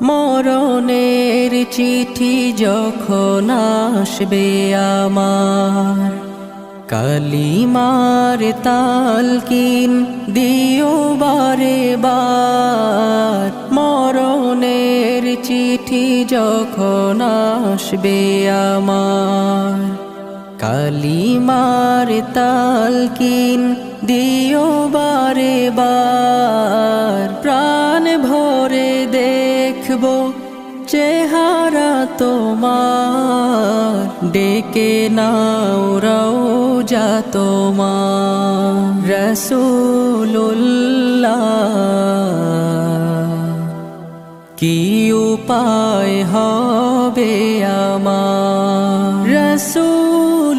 মরণের চিঠি যখন আসবে আমার, কালিমার তালকিন দিও বারে বার। মরণের চিঠি যখন আসবে আমার, কালিমার তালকিন দিও বারে বার। প্রাণ ভরে দেখবো চেহারা তোমার, ডেকে নাও রওজা তোমার। রাসূলুল্লাহ কি উপায় হবে আমার, রাসূলুল্লাহ